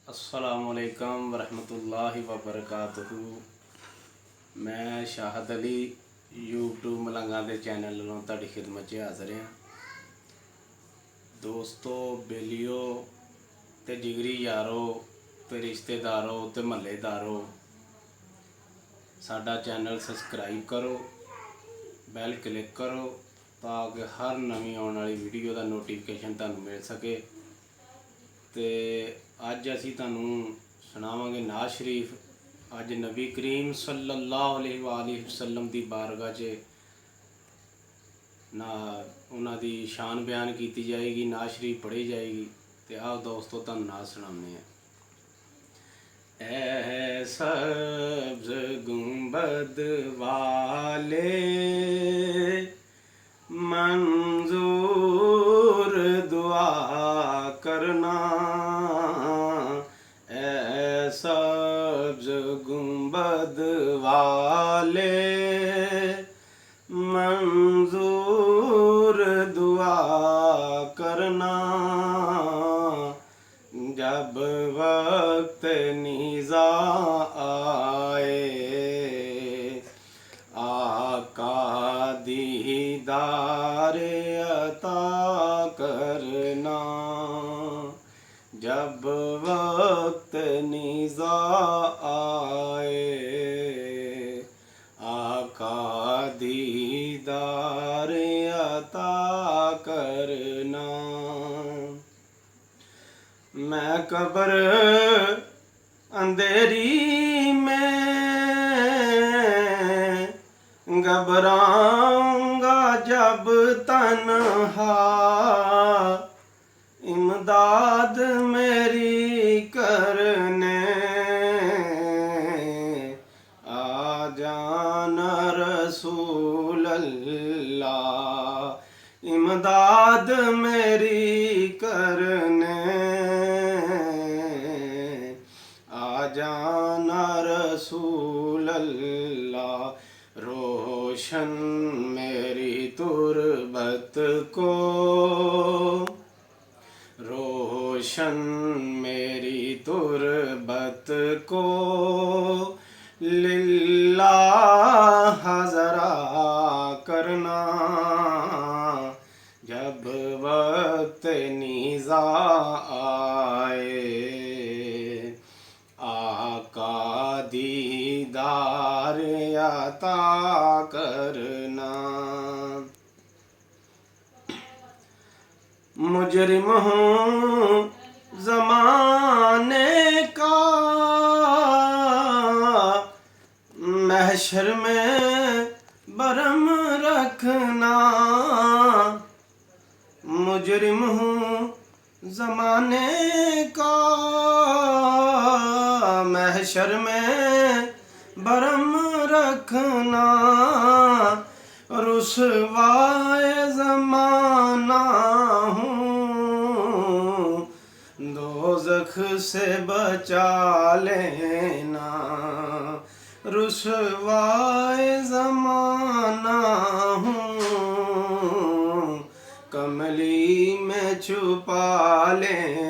अस्सलामुअलैकुम वरहमतुल्लाहि वबरकातुहू। मैं शाहद अली यूट्यूब मलंगा के चैनल वालों तुहाडी खिदमत च हाज़र हाँ। दोस्तों, बेलियो ते जिगरी यारो ते रिश्तेदारों ते महल्लेदारों, साडा चैनल सबसक्राइब करो, बैल क्लिक करो ताकि हर नवीं आने वाली वीडियो का नोटिफिकेशन तुहानूं मिल सके। तो अज असी तुहानूं सुणावांगे नाज शरीफ। अज नबी करीम सल्लल्लाहु अलैहि वसल्लम की बारगाह च ना उन्हां दी शान बयान की जाएगी, नाज शरीफ पढ़ी जाएगी। तो आओ दोस्तों तुहानूं नाज सुणाने हैं। ऐ सब्ज़ गुंबद वाले मंजूर दुआ करना, ऐ सब्ज़ गुंबद वाले मंजूर दुआ करना, जब वक्त निज़ा आए आका दीदार अता करना, जब वक्त निज़ा आए आका दीदार अता करना। मैं कब्र अंधेरी में घबराऊंगा जब तन्हा, इमदाद मेरी करने आ जाना रसूल अल्लाह, इमदाद मेरी करने आ जाना रसूल अल्लाह। रोशन मेरी तुरबत को, रोशन मेरी तुरबत को लिल्लाह ज़रा करना, जब वक्त निज़ा आए आका दीदार अता करना। मुजरिम हूँ ज़माने का महशर में बरम रखना, मुजरिम हूँ ज़माने का महशर में बरम रखना, रुसवाए ज़माना हूँ दोज़ख से बचा लेना, रुसवाए ज़माना हूँ कमली में छुपा लेना।